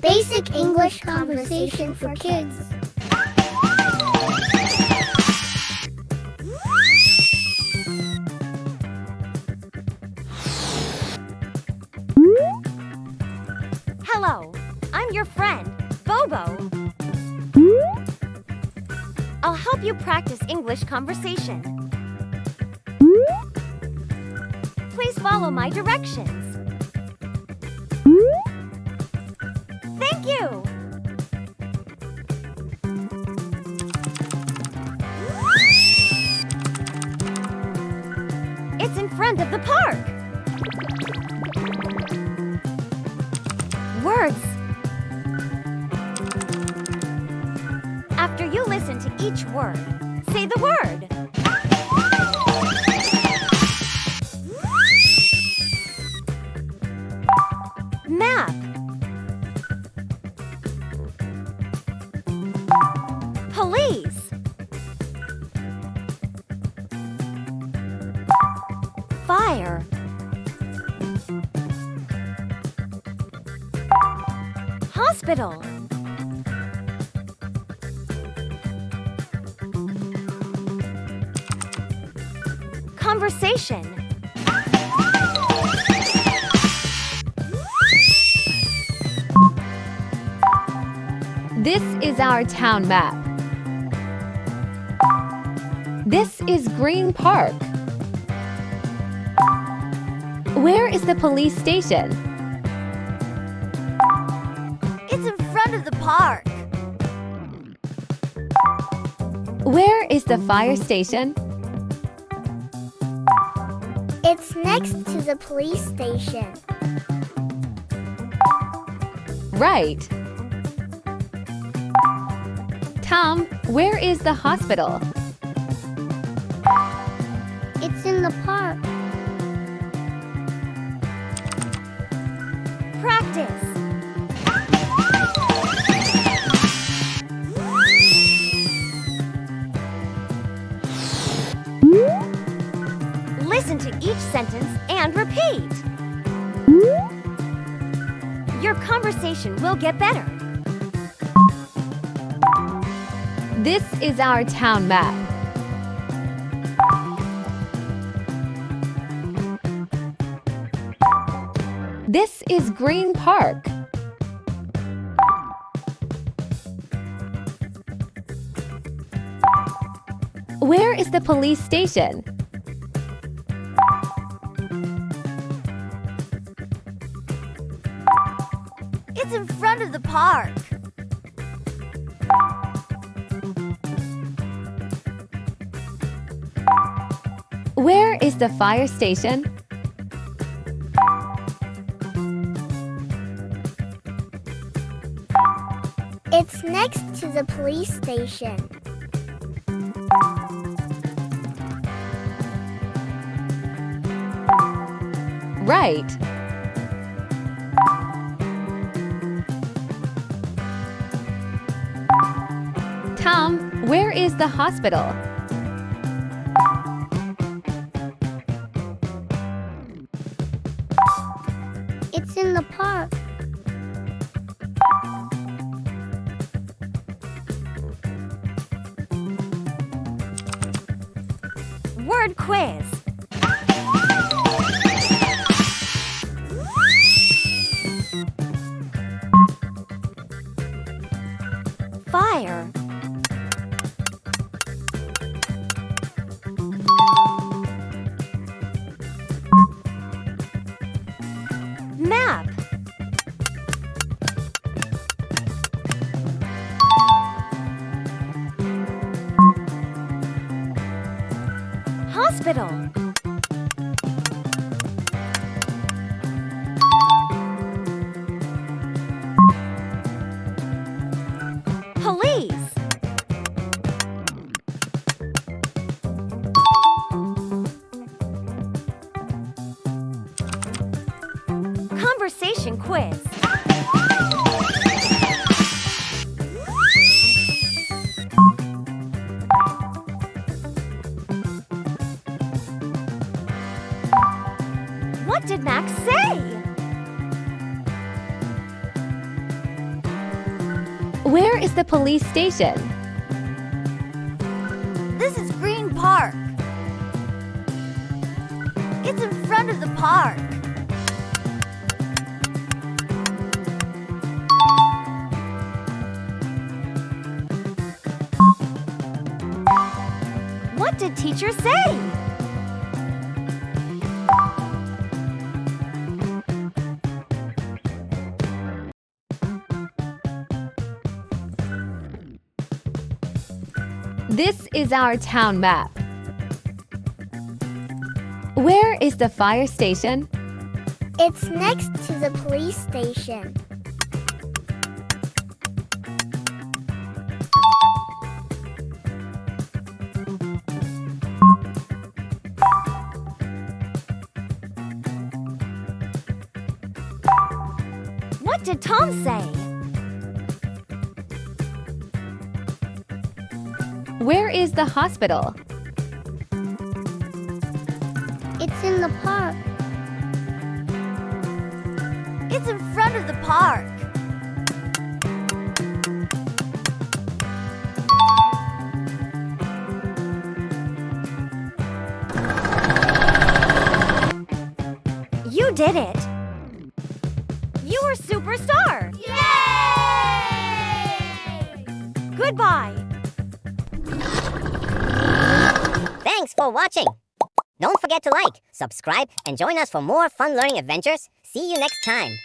Basic English conversation for kids. Hello, I'm your friend, Bobo. I'll help you practice English conversation. Please follow my directions. Thank you! It's in front of the park. Words. After you listen to each word, say the word. Map. Police. Fire. Hospital. Conversation. This is our town map. This is Green Park. Where is the police station? It's in front of the park. Where is the fire station? It's next to the police station. Right. Tom, where is the hospital? It's in the park. Practice. Listen to each sentence and repeat. Your conversation will get better. This is our town map. This is Green Park. Where is the police station? It's in front of the park. Where is the fire station? It's next to the police station. Right. Tom, where is the hospital? It's in the park. Word quiz. Fire. Map. Hospital. Police. Conversation quiz. What did Max say? Where is the police station? This is Green Park. It's in front of the park. What did teacher say? This is our town map. Where is the fire station? It's next to the police station. What did Tom say? Where is the hospital? It's in the park. It's in front of the park. You did it! You were superstar! Yay! Goodbye! Thanks for watching. Don't forget to like, subscribe, and join us for more fun learning adventures. See you next time.